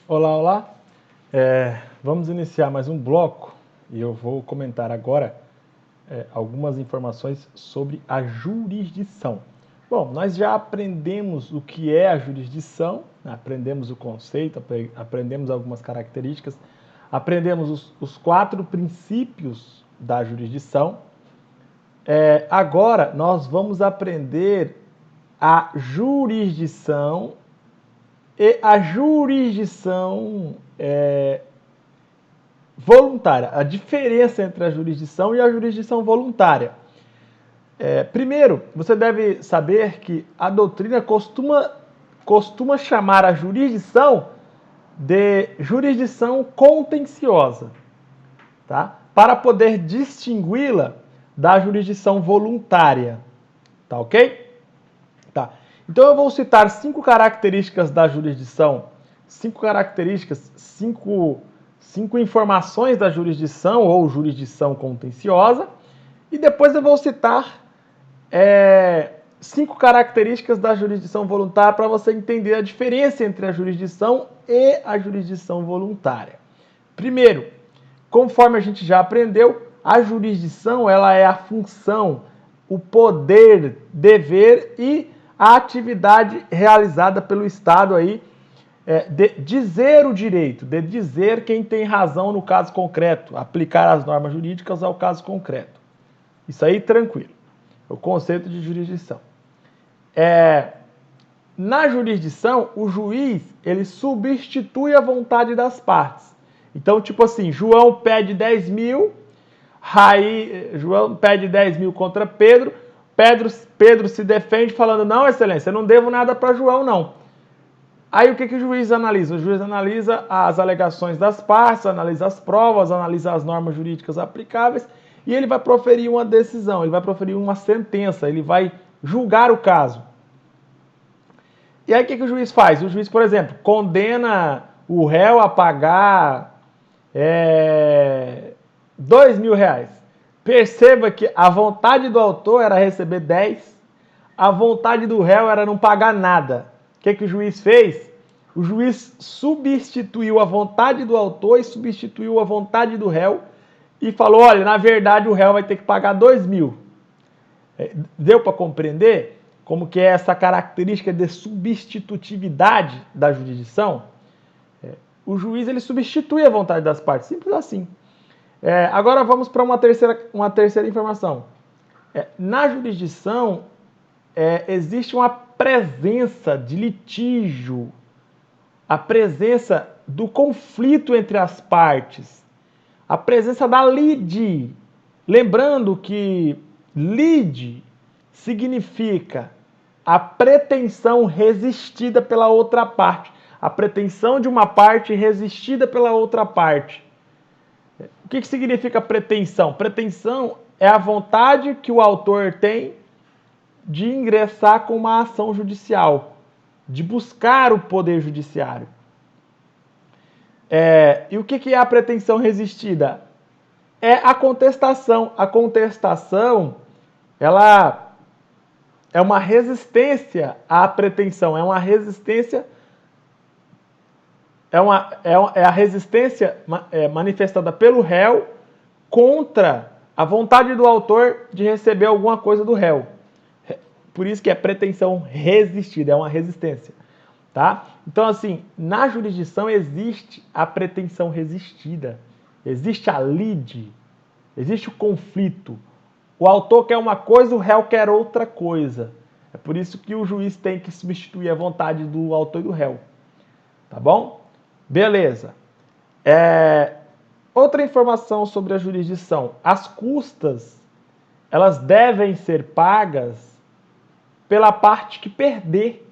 Olá, olá. Vamos iniciar mais um bloco e eu vou comentar agora algumas informações sobre a jurisdição. Bom, nós já aprendemos o que é a jurisdição, aprendemos o conceito, aprendemos algumas características, aprendemos os 4 princípios da jurisdição. Agora nós vamos aprender a jurisdição e a jurisdição voluntária, a diferença entre a jurisdição e a jurisdição voluntária. Primeiro, você deve saber que a doutrina costuma chamar a jurisdição de jurisdição contenciosa, tá? Para poder distingui-la da jurisdição voluntária, tá ok? Tá. Então eu vou citar 5 características da jurisdição, 5 características, 5 informações da jurisdição ou jurisdição contenciosa, e depois eu vou citar 5 características da jurisdição voluntária para você entender a diferença entre a jurisdição e a jurisdição voluntária. Primeiro, conforme a gente já aprendeu, a jurisdição ela é a função, o poder, dever e a atividade realizada pelo Estado aí, de dizer o direito, de dizer quem tem razão no caso concreto, aplicar as normas jurídicas ao caso concreto. Isso aí, tranquilo. O conceito de jurisdição. Na jurisdição, o juiz, ele substitui a vontade das partes. Então, tipo assim, João pede 10 mil, João pede 10 mil contra Pedro, Pedro se defende falando, não, excelência, eu não devo nada para João, não. Aí o que o juiz analisa? O juiz analisa as alegações das partes, analisa as provas, analisa as normas jurídicas aplicáveis e ele vai proferir uma decisão, ele vai proferir uma sentença, ele vai julgar o caso. E aí o que o juiz faz? O juiz, por exemplo, condena o réu a pagar R$2.000. Perceba que a vontade do autor era receber 10, a vontade do réu era não pagar nada. O que o juiz fez? O juiz substituiu a vontade do autor e substituiu a vontade do réu e falou, olha, na verdade o réu vai ter que pagar 2.000. Deu para compreender como que é essa característica de substitutividade da jurisdição? O juiz ele substitui a vontade das partes, simples assim. Agora vamos para uma terceira informação. Na jurisdição, existe uma presença de litígio, a presença do conflito entre as partes, a presença da lide. Lembrando que lide significa a pretensão resistida pela outra parte, a pretensão de uma parte resistida pela outra parte. O que significa pretensão? Pretensão é a vontade que o autor tem de ingressar com uma ação judicial, de buscar o poder judiciário. E o que é a pretensão resistida? É a contestação. A contestação, ela é uma resistência à pretensão, é uma resistência, é a resistência manifestada pelo réu contra a vontade do autor de receber alguma coisa do réu. Por isso que é pretensão resistida, é uma resistência. Tá? Então, assim, na jurisdição existe a pretensão resistida, existe a lide, existe o conflito. O autor quer uma coisa, o réu quer outra coisa. É por isso que o juiz tem que substituir a vontade do autor e do réu. Tá bom? Beleza. Outra informação sobre a jurisdição. As custas, elas devem ser pagas pela parte que perder.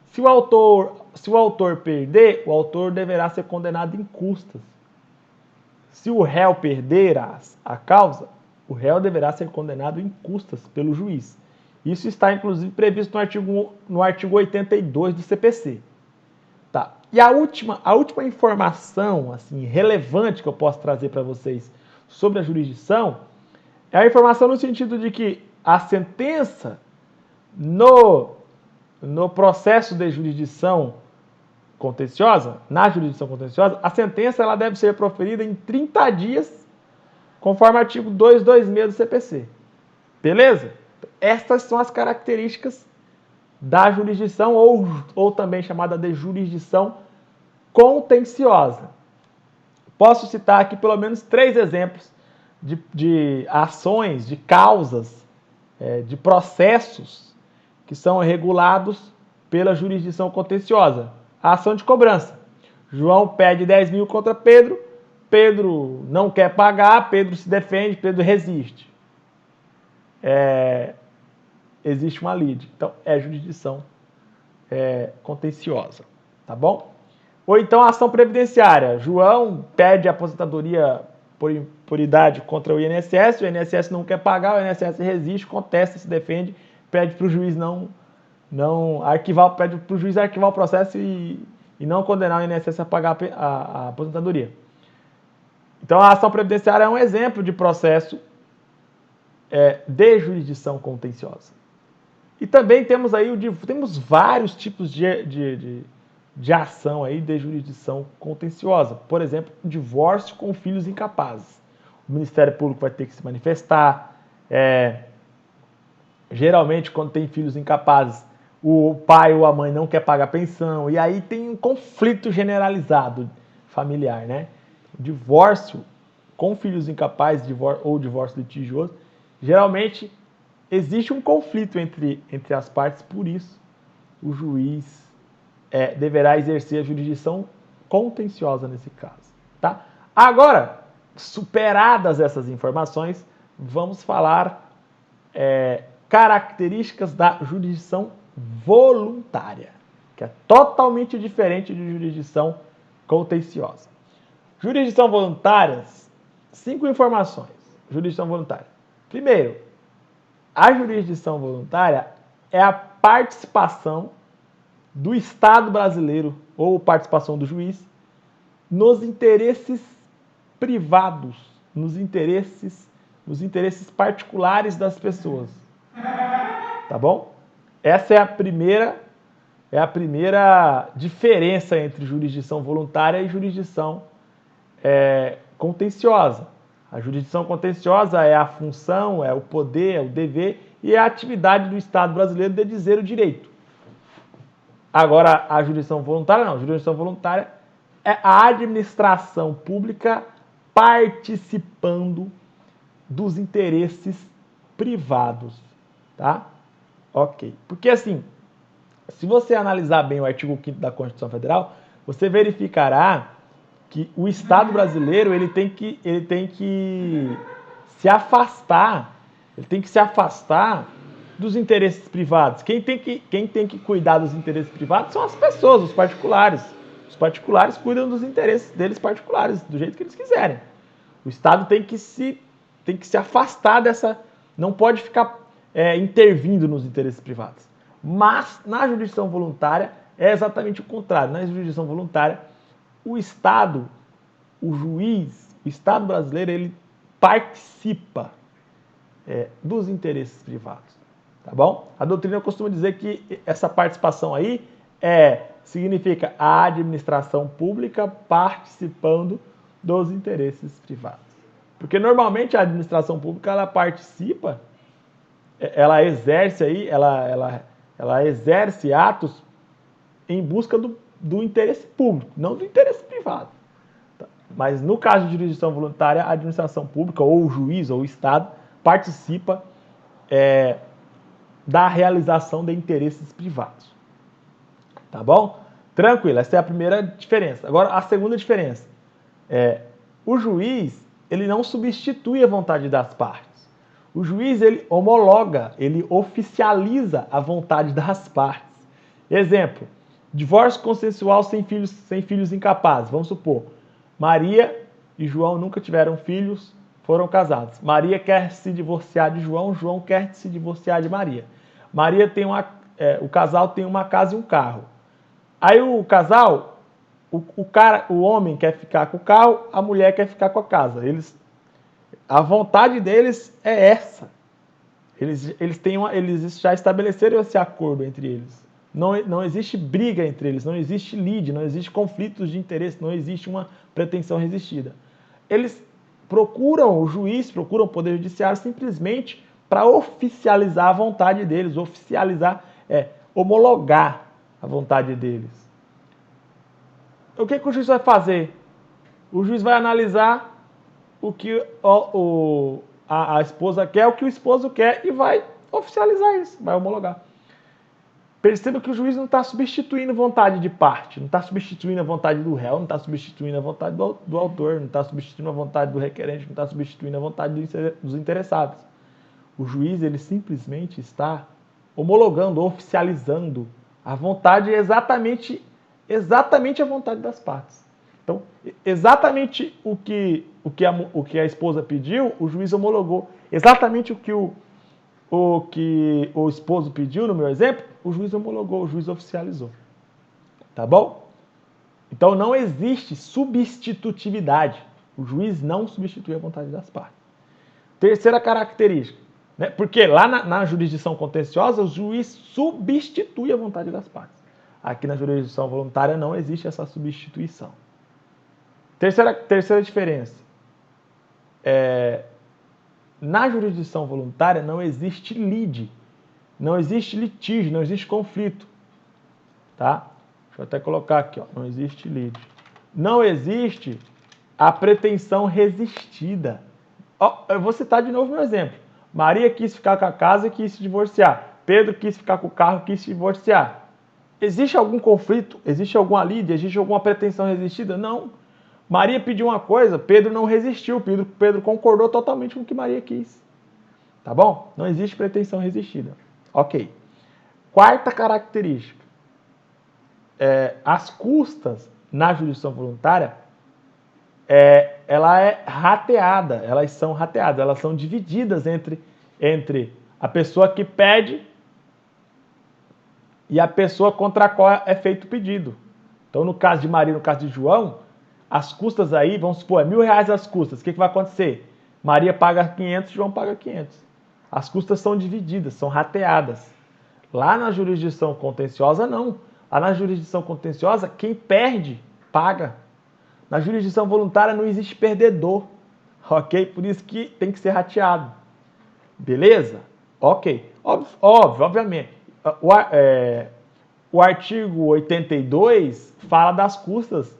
Se o autor perder, o autor deverá ser condenado em custas. Se o réu perder a causa, o réu deverá ser condenado em custas pelo juiz. Isso está, inclusive, previsto no artigo 82 do CPC. Tá. E a última informação assim, relevante que eu posso trazer para vocês sobre a jurisdição é a informação no sentido de que a sentença no processo de jurisdição contenciosa, na jurisdição contenciosa, a sentença ela deve ser proferida em 30 dias, conforme o artigo 226 do CPC. Beleza? Estas são as características da jurisdição, ou também chamada de jurisdição contenciosa. Posso citar aqui pelo menos 3 exemplos de ações, de causas, de processos que são regulados pela jurisdição contenciosa. A ação de cobrança. João pede 10 mil contra Pedro, Pedro não quer pagar, Pedro se defende, Pedro resiste. Existe uma lide. Então, é jurisdição contenciosa. Tá bom? Ou então a ação previdenciária. João pede aposentadoria por idade contra o INSS não quer pagar, o INSS resiste, contesta, se defende, pede para o juiz pede para o juiz arquivar o processo e não condenar o INSS a pagar a aposentadoria. Então a ação previdenciária é um exemplo de processo de jurisdição contenciosa. E também temos vários tipos de ação aí de jurisdição contenciosa. Por exemplo, divórcio com filhos incapazes. O Ministério Público vai ter que se manifestar. Geralmente, quando tem filhos incapazes, o pai ou a mãe não quer pagar pensão, e aí tem um conflito generalizado familiar, né? Divórcio com filhos incapazes ou divórcio litigioso, geralmente existe um conflito entre as partes, por isso o juiz deverá exercer a jurisdição contenciosa nesse caso. Tá? Agora, superadas essas informações, vamos falar características da jurisdição voluntária, que é totalmente diferente de jurisdição contenciosa. Jurisdição voluntária, 5 informações. Jurisdição voluntária. Primeiro, a jurisdição voluntária é a participação do Estado brasileiro, ou participação do juiz, nos interesses privados, nos interesses particulares das pessoas. Tá bom? Essa é a primeira diferença entre jurisdição voluntária e jurisdição contenciosa. A jurisdição contenciosa é a função, é o poder, é o dever e é a atividade do Estado brasileiro de dizer o direito. Agora, a jurisdição voluntária não. A jurisdição voluntária é a administração pública participando dos interesses privados, tá? Ok. Porque assim, se você analisar bem o artigo 5º da Constituição Federal, você verificará que o Estado brasileiro ele tem que se afastar dos interesses privados. Quem tem que cuidar dos interesses privados são as pessoas, os particulares. Os particulares cuidam dos interesses deles particulares, do jeito que eles quiserem. O Estado tem que se afastar dessa... Não pode ficar intervindo nos interesses privados. Mas, na jurisdição voluntária, é exatamente o contrário. Na jurisdição voluntária, o Estado, o juiz, o Estado brasileiro, ele participa dos interesses privados. Tá bom? A doutrina costuma dizer que essa participação aí significa a administração pública participando dos interesses privados. Porque normalmente a administração pública ela participa, ela exerce atos em busca do interesse público, não do interesse privado. Mas no caso de jurisdição voluntária, a administração pública, ou o juiz, ou o Estado, participa da realização de interesses privados. Tá bom? Tranquilo, essa é a primeira diferença. Agora, a segunda diferença. O juiz, ele não substitui a vontade das partes. O juiz, ele homologa, ele oficializa a vontade das partes. Exemplo, divórcio consensual sem filhos incapazes. Vamos supor, Maria e João nunca tiveram filhos, foram casados. Maria quer se divorciar de João, João quer se divorciar de Maria. Maria tem o casal tem uma casa e um carro. Aí o casal, o homem quer ficar com o carro, a mulher quer ficar com a casa. A vontade deles é essa. Eles já estabeleceram esse acordo entre eles. Não existe briga entre eles, não existe lide, não existe conflitos de interesse, não existe uma pretensão resistida. Eles procuram o juiz, procuram o Poder Judiciário simplesmente para oficializar a vontade deles, homologar a vontade deles. O que o juiz vai fazer? O juiz vai analisar o que a esposa quer, o que o esposo quer e vai oficializar isso, vai homologar. Perceba que o juiz não está substituindo vontade de parte, não está substituindo a vontade do réu, não está substituindo a vontade do autor, não está substituindo a vontade do requerente, não está substituindo a vontade dos interessados. O juiz, ele simplesmente está homologando, oficializando a vontade, exatamente a vontade das partes. Então, exatamente o que a esposa pediu, o juiz homologou. Exatamente o que o esposo pediu, no meu exemplo, o juiz homologou, o juiz oficializou. Tá bom? Então não existe substitutividade. O juiz não substitui a vontade das partes. Terceira característica, né? Porque lá na jurisdição contenciosa, o juiz substitui a vontade das partes. Aqui na jurisdição voluntária não existe essa substituição. Terceira diferença. Na jurisdição voluntária não existe lide, não existe litígio, não existe conflito. Tá? Deixa eu até colocar aqui, ó, não existe lide. Não existe a pretensão resistida. Ó, eu vou citar de novo meu exemplo. Maria quis ficar com a casa e quis se divorciar. Pedro quis ficar com o carro e quis se divorciar. Existe algum conflito? Existe alguma lide? Existe alguma pretensão resistida? Não. Maria pediu uma coisa, Pedro não resistiu, Pedro concordou totalmente com o que Maria quis. Tá bom? Não existe pretensão resistida. Ok. Quarta característica. As custas na jurisdição voluntária, ela é rateada, elas são divididas entre a pessoa que pede e a pessoa contra a qual é feito o pedido. Então, no caso de Maria, no caso de João, as custas aí, vamos supor, R$1.000 as custas. O que vai acontecer? Maria paga 500, João paga 500. As custas são divididas, são rateadas. Lá na jurisdição contenciosa, não. Lá na jurisdição contenciosa, quem perde, paga. Na jurisdição voluntária não existe perdedor. Ok? Por isso que tem que ser rateado. Beleza? Ok. Obviamente. O artigo 82 fala das custas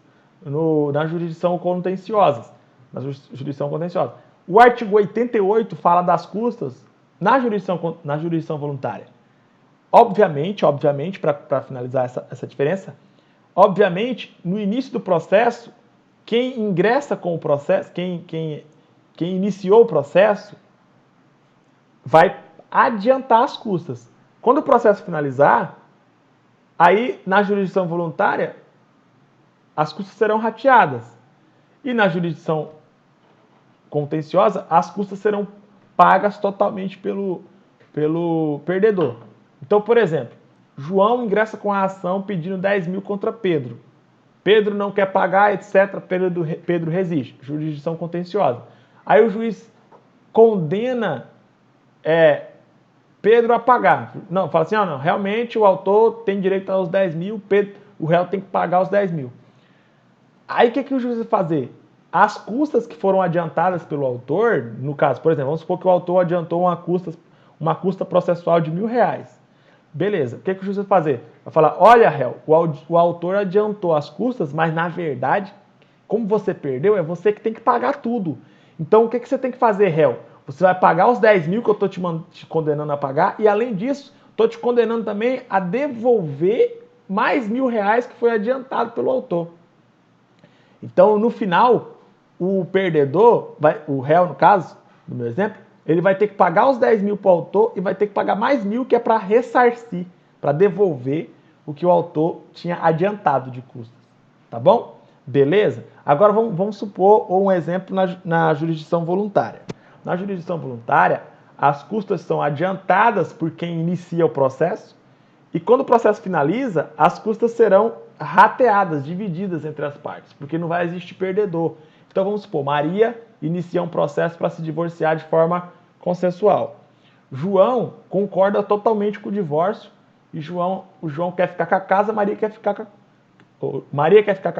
na jurisdição contenciosa. O artigo 88 fala das custas na jurisdição voluntária. Obviamente, para finalizar essa diferença, obviamente, no início do processo, quem ingressa com o processo, quem iniciou o processo, vai adiantar as custas. Quando o processo finalizar, aí na jurisdição voluntária, as custas serão rateadas. E na jurisdição contenciosa, as custas serão pagas totalmente pelo perdedor. Então, por exemplo, João ingressa com a ação pedindo 10 mil contra Pedro. Pedro não quer pagar, etc. Pedro resiste. Jurisdição contenciosa. Aí o juiz condena Pedro a pagar. Não, fala assim, não, realmente o autor tem direito aos 10 mil, o réu tem que pagar os 10 mil. Aí o que o juiz vai fazer? As custas que foram adiantadas pelo autor, no caso, por exemplo, vamos supor que o autor adiantou uma custa processual de R$1.000. Beleza, o que o juiz vai fazer? Vai falar, olha, réu, o autor adiantou as custas, mas na verdade, como você perdeu, é você que tem que pagar tudo. Então o que você tem que fazer, réu? Você vai pagar os 10 mil que eu estou te condenando a pagar e, além disso, estou te condenando também a devolver mais R$1.000 que foi adiantado pelo autor. Então, no final, o perdedor, o réu, no caso, no meu exemplo, ele vai ter que pagar os 10 mil para o autor e vai ter que pagar mais 1.000 que é para ressarcir, para devolver o que o autor tinha adiantado de custas. Tá bom? Beleza? Agora vamos supor um exemplo na jurisdição voluntária. Na jurisdição voluntária, as custas são adiantadas por quem inicia o processo e quando o processo finaliza, as custas serão rateadas, divididas entre as partes, porque não vai existir perdedor. Então vamos supor, Maria inicia um processo para se divorciar de forma consensual. João concorda totalmente com o divórcio e o João quer ficar com a casa, Maria quer ficar com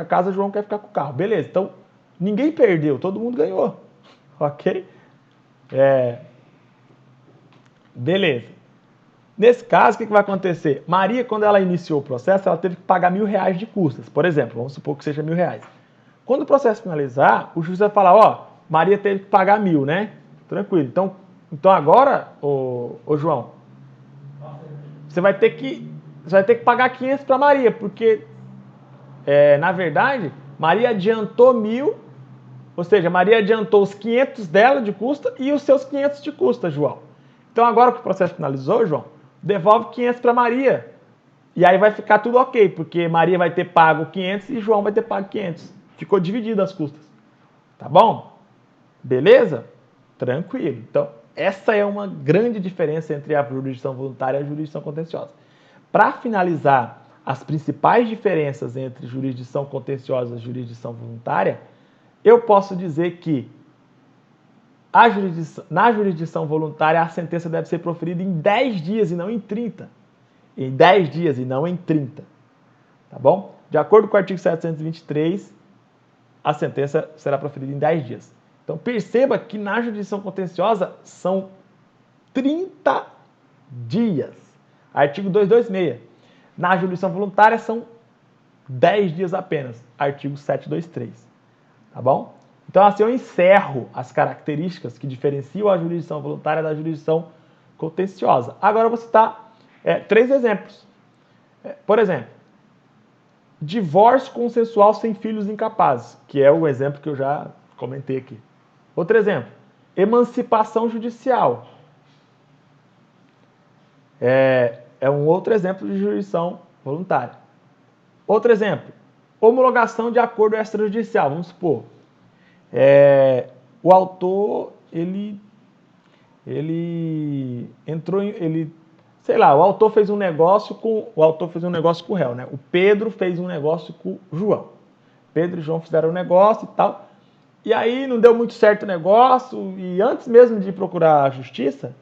a casa, João quer ficar com o carro. Beleza, então ninguém perdeu, todo mundo ganhou. Ok? Beleza. Nesse caso, o que vai acontecer? Maria, quando ela iniciou o processo, ela teve que pagar R$1.000 de custas, por exemplo. Vamos supor que seja R$1.000. Quando o processo finalizar, o juiz vai falar, ó, Maria teve que pagar 1.000, né? Tranquilo. Então agora, ô João, você vai ter que pagar 500 para Maria, porque, na verdade, Maria adiantou 1.000, ou seja, Maria adiantou os 500 dela de custa e os seus 500 de custa, João. Então agora que o processo finalizou, João, devolve 500 para Maria. E aí vai ficar tudo ok, porque Maria vai ter pago 500 e João vai ter pago 500. Ficou dividido as custas. Tá bom? Beleza? Tranquilo. Então, essa é uma grande diferença entre a jurisdição voluntária e a jurisdição contenciosa. Para finalizar as principais diferenças entre jurisdição contenciosa e jurisdição voluntária, eu posso dizer que na jurisdição voluntária a sentença deve ser proferida em 10 dias e não em 30. Em 10 dias e não em 30. Tá bom? De acordo com o artigo 723, a sentença será proferida em 10 dias. Então perceba que na jurisdição contenciosa são 30 dias. Artigo 226. Na jurisdição voluntária são 10 dias apenas. Artigo 723. Tá bom? Então assim eu encerro as características que diferenciam a jurisdição voluntária da jurisdição contenciosa. Agora eu vou citar 3 exemplos. Por exemplo, divórcio consensual sem filhos incapazes, que é o exemplo que eu já comentei aqui. Outro exemplo, emancipação judicial. É um outro exemplo de jurisdição voluntária. Outro exemplo, homologação de acordo extrajudicial. Vamos supor, o autor, ele entrou em... o autor fez um negócio com o réu, né? O Pedro fez um negócio com o João. Pedro e João fizeram um negócio e tal. E aí não deu muito certo o negócio, e antes mesmo de procurar a justiça,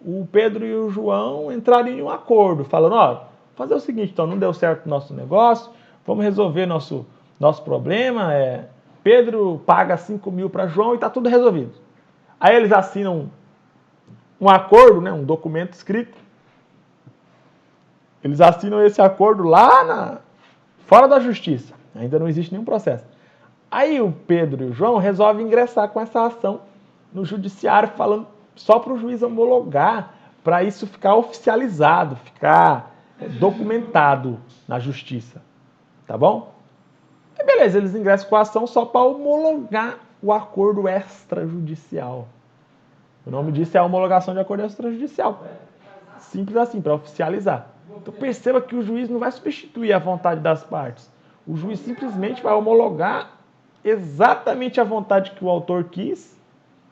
o Pedro e o João entraram em um acordo, falando, ó, fazer o seguinte, então, não deu certo o nosso negócio, vamos resolver nosso problema, Pedro paga 5.000 para João e tá tudo resolvido. Aí eles assinam um acordo, né, um documento escrito. Eles assinam esse acordo lá fora da justiça. Ainda não existe nenhum processo. Aí o Pedro e o João resolvem ingressar com essa ação no judiciário, falando só para o juiz homologar, para isso ficar oficializado, ficar documentado na justiça. Tá bom? E beleza, eles ingressam com a ação só para homologar o acordo extrajudicial. O nome disso é a homologação de acordo extrajudicial. Simples assim, para oficializar. Então perceba que o juiz não vai substituir a vontade das partes. O juiz simplesmente vai homologar exatamente a vontade que o autor quis,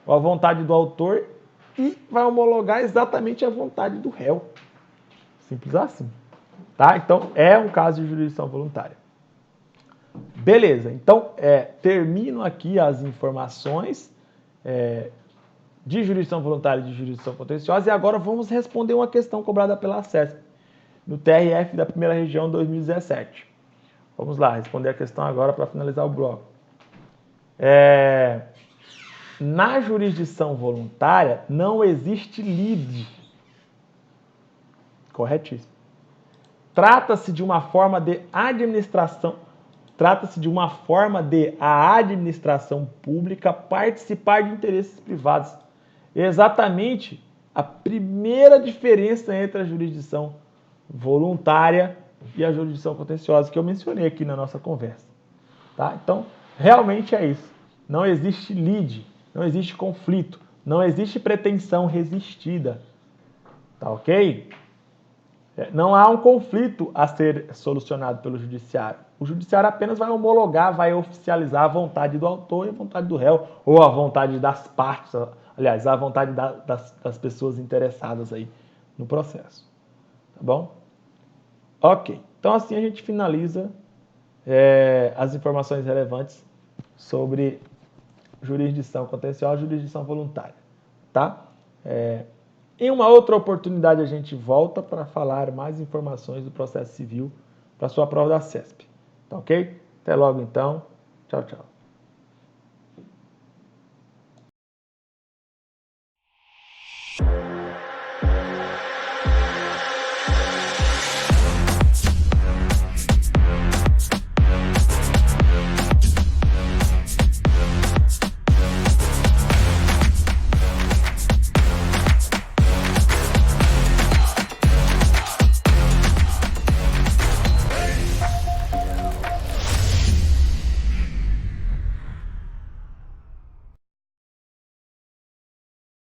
ou a vontade do autor, e vai homologar exatamente a vontade do réu. Simples assim. Tá? Então, é um caso de jurisdição voluntária. Beleza. Então, termino aqui as informações de jurisdição voluntária e de jurisdição contenciosa, e agora vamos responder uma questão cobrada pela ACESP, no TRF da Primeira Região 2017. Vamos lá, responder a questão agora para finalizar o bloco. Na jurisdição voluntária não existe lide. Corretíssimo. Trata-se de uma forma de administração. Trata-se de uma forma de a administração pública participar de interesses privados. Exatamente a primeira diferença entre a jurisdição voluntária e a jurisdição contenciosa que eu mencionei aqui na nossa conversa. Tá? Então, realmente é isso. Não existe lide, não existe conflito, não existe pretensão resistida. Tá ok? Não há um conflito a ser solucionado pelo judiciário. O judiciário apenas vai homologar, vai oficializar a vontade do autor e a vontade do réu, ou a vontade das partes, aliás, a vontade das pessoas interessadas aí no processo. Tá bom? Ok. Então assim a gente finaliza as informações relevantes sobre jurisdição contenciosa e jurisdição voluntária. Tá? Em uma outra oportunidade a gente volta para falar mais informações do processo civil para sua prova da CESP. Tá ok? Até logo então. Tchau, tchau.